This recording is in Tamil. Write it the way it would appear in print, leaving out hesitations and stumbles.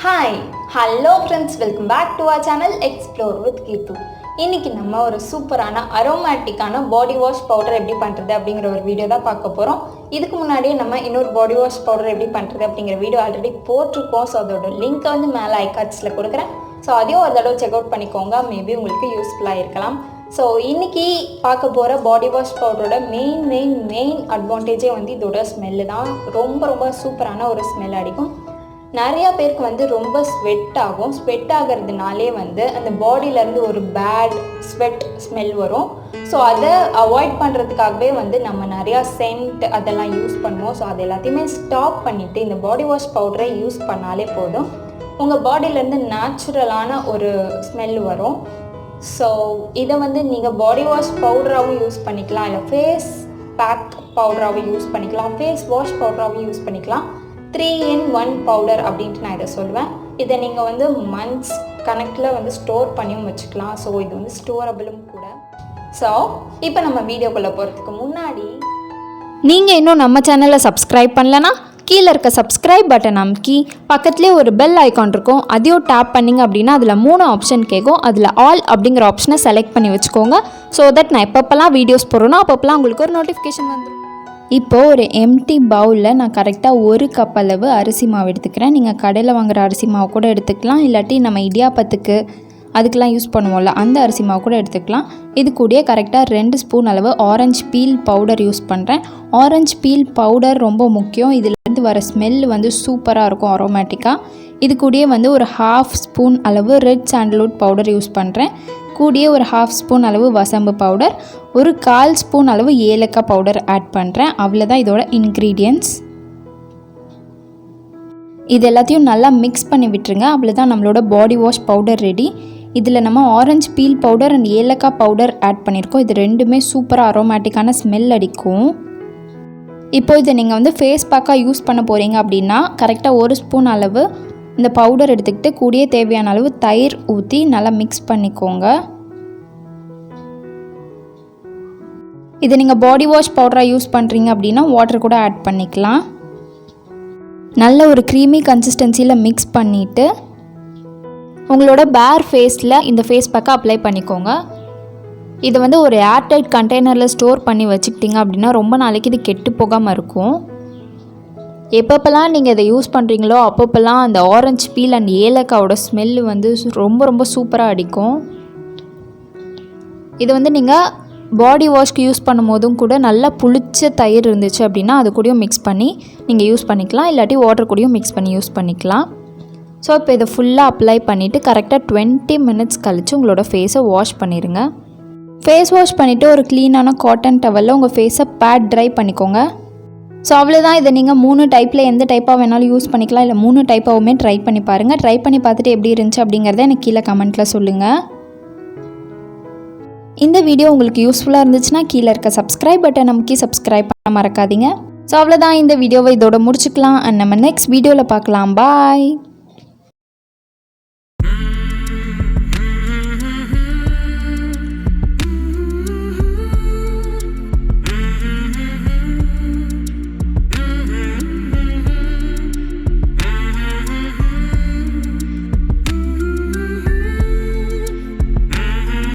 Hi, hello friends, welcome back to our channel Explore with Keerthu. இன்னைக்கு நம்ம ஒரு சூப்பரான அரோமேட்டிக்கான பாடி வாஷ் பவுடர் எப்படி பண்ணுறது அப்படிங்கிற ஒரு வீடியோ தான் பார்க்க போகிறோம். இதுக்கு முன்னாடியே நம்ம இன்னொரு பாடி வாஷ் பவுடர் எப்படி பண்ணுறது அப்படிங்கிற வீடியோ ஆல்ரெடி போட்டிருக்கோம். ஸோ அதோட லிங்க்கை வந்து மேலே ஐகார்ட்ஸில் கொடுக்குறேன். ஸோ அதையும் ஒரு தடவை செக் அவுட் பண்ணிக்கோங்க, மேபி உங்களுக்கு யூஸ்ஃபுல்லாக இருக்கலாம். ஸோ இன்றைக்கி பார்க்க போகிற பாடி வாஷ் பவுடரோட மெயின் அட்வான்டேஜே வந்து இதோட ஸ்மெல்லு தான். ரொம்ப சூப்பரான ஒரு ஸ்மெல் அடிக்கும். நிறையா பேருக்கு வந்து ரொம்ப ஸ்வெட் ஆகிறதுனாலே வந்து அந்த பாடியிலேருந்து ஒரு பேட் ஸ்வெட் ஸ்மெல் வரும். ஸோ அதை அவாய்ட் பண்ணுறதுக்காகவே வந்து நம்ம நிறையா சென்ட் அதெல்லாம் யூஸ் பண்ணுவோம். ஸோ அது எல்லாத்தையுமே ஸ்டாப் பண்ணிவிட்டு இந்த பாடி வாஷ் பவுடரை யூஸ் பண்ணாலே போதும், உங்கள் பாடியிலேருந்து நேச்சுரலான ஒரு ஸ்மெல் வரும். ஸோ இதை வந்து நீங்கள் பாடி வாஷ் பவுடராகவும் யூஸ் பண்ணிக்கலாம், இல்லை ஃபேஸ் பேக் பவுடராகவும் யூஸ் பண்ணிக்கலாம், ஃபேஸ் வாஷ் பவுடராகவும் யூஸ் பண்ணிக்கலாம். 3-in-1 பவுடர் அப்படின்ட்டு நான் இதை சொல்லுவேன். இதை நீங்கள் வந்து மந்த்ஸ் கணக்கில் வந்து ஸ்டோர் பண்ணியும் வச்சுக்கலாம். ஸோ இது வந்து ஸ்டோரபிளும் கூட. ஸோ இப்போ நம்ம வீடியோக்குள்ளே போகிறதுக்கு முன்னாடி நீங்கள் இன்னும் நம்ம சேனலை சப்ஸ்கிரைப் பண்ணலன்னா கீழே இருக்க சப்ஸ்கிரைப் பட்டன் அமுக்கி பக்கத்துலேயே ஒரு பெல் ஐக்கான் இருக்கும், அதையும் டேப் பண்ணிங்க அப்படின்னா அதில் 3 ஆப்ஷன் கேட்கும். அதில் ஆல் அப்படிங்கிற ஆப்ஷனை செலக்ட் பண்ணி வச்சுக்கோங்க. ஸோ தட் நான் எப்பப்பெல்லாம் வீடியோஸ் போடுறேனோ அப்பப்பெல்லாம் உங்களுக்கு ஒரு நோட்டிஃபிகேஷன் வந்துடும். இப்போது ஒரு எம்டி பவுலில் நான் கரெக்டாக 1 கப் அளவு அரிசி மாவு எடுத்துக்கிறேன். நீங்கள் கடையில் வாங்குகிற அரிசி மாவு கூட எடுத்துக்கலாம், இல்லாட்டி நம்ம இடியாப்பத்துக்கு அதுக்கெலாம் யூஸ் பண்ணுவோம்ல அந்த அரிசி மாவு கூட எடுத்துக்கலாம். இது கூடயே கரெக்டாக 2 ஸ்பூன் அளவு ஆரஞ்சு பீல் பவுடர் யூஸ் பண்ணுறேன். ஆரஞ்சு பீல் பவுடர் ரொம்ப முக்கியம், இதிலேருந்து வர ஸ்மெல் வந்து சூப்பராக இருக்கும் அரோமேட்டிக்காக. இது கூடயே வந்து ஒரு 1/2 ஸ்பூன் அளவு ரெட் சாண்டல்வுட் பவுடர் யூஸ் பண்ணுறேன். கூடயே ஒரு 1/2 ஸ்பூன் அளவு வசம்பு பவுடர், ஒரு 1/4 ஸ்பூன் அளவு ஏலக்காய் பவுடர் ஆட் பண்ணுறேன். அவ்வளோதான் இதோட இன்க்ரீடியன்ட்ஸ். இது எல்லாத்தையும் நல்லா மிக்ஸ் பண்ணி விட்டுருங்க. அவ்வளோதான் நம்மளோட பாடி வாஷ் பவுடர் ரெடி. இதில் நம்ம ஆரஞ்சு பீல் பவுடர் அண்ட் ஏலக்காய் பவுடர் ஆட் பண்ணியிருக்கோம். இது ரெண்டுமே சூப்பராக அரோமேட்டிக்கான ஸ்மெல் அடிக்கும். இப்போது இதை நீங்கள் வந்து ஃபேஸ் பேக்காக யூஸ் பண்ண போகிறீங்க அப்படின்னா கரெக்டாக 1 ஸ்பூன் அளவு இந்த பவுடர் எடுத்துக்கிட்டு கூடயே தேவையான அளவு தயிர் ஊற்றி நல்லா மிக்ஸ் பண்ணிக்கோங்க. இதை நீங்கள் பாடி வாஷ் பவுடராக யூஸ் பண்ணுறீங்க அப்படின்னா வாட்டர் கூட ஆட் பண்ணிக்கலாம். நல்ல ஒரு க்ரீமி கன்சிஸ்டன்சியில் மிக்ஸ் பண்ணிவிட்டு உங்களோட பேர் ஃபேஸில் இந்த ஃபேஸ் பேக்கை அப்ளை பண்ணிக்கோங்க. இதை வந்து ஒரு ஏர்டைட் கண்டெய்னரில் ஸ்டோர் பண்ணி வச்சுக்கிட்டிங்க அப்படின்னா ரொம்ப நாளைக்கு இது கெட்டு போகாமல் இருக்கும். எப்பப்பெல்லாம் நீங்கள் இதை யூஸ் பண்ணுறீங்களோ அப்பப்பெல்லாம் அந்த ஆரஞ்சு பீல் அண்ட் ஏலக்காவோட ஸ்மெல்லு வந்து ரொம்ப சூப்பராக அடிக்கும். இது வந்து நீங்கள் பாடி வாஷ்க்கு யூஸ் பண்ணும் போதும் கூட நல்லா புளிச்ச தயிர் இருந்துச்சு அப்படின்னா அது கூடயும் மிக்ஸ் பண்ணி நீங்கள் யூஸ் பண்ணிக்கலாம், இல்லாட்டி வாட்டர் கூடயும் மிக்ஸ் பண்ணி யூஸ் பண்ணிக்கலாம். ஸோ இப்போ இதை ஃபுல்லாக அப்ளை பண்ணிவிட்டு கரெக்டாக 20 மினிட்ஸ் கழித்து உங்களோட ஃபேஸை வாஷ் பண்ணிடுங்க. ஃபேஸ் வாஷ் பண்ணிவிட்டு ஒரு க்ளீனான காட்டன் டவலில் உங்கள் ஃபேஸை பேட் ட்ரை பண்ணிக்கோங்க. ஸோ அவ்வளோதான். இதை நீங்கள் 3 டைப்பில் எந்த டைப்பாக வேணாலும் யூஸ் பண்ணிக்கலாம், இல்லை 3 டைப்பாகவுமே ட்ரை பண்ணி பாருங்கள். ட்ரை பண்ணி பார்த்துட்டு எப்படி இருந்துச்சு அப்படிங்கிறத எனக்கு கீழே கமெண்ட்டில் சொல்லுங்கள். இந்த வீடியோ உங்களுக்கு யூஸ்ஃபுல்லாக இருந்துச்சுன்னா கீழே இருக்க சப்ஸ்கிரைப் பட்டன் நமக்கு சப்ஸ்கிரைப் பண்ண மறக்காதீங்க. ஸோ அவ்வளோதான், இந்த வீடியோவை இதோட முடிச்சுக்கலாம். அண்ட் நம்ம நெக்ஸ்ட் வீடியோவில் பார்க்கலாம். பாய்.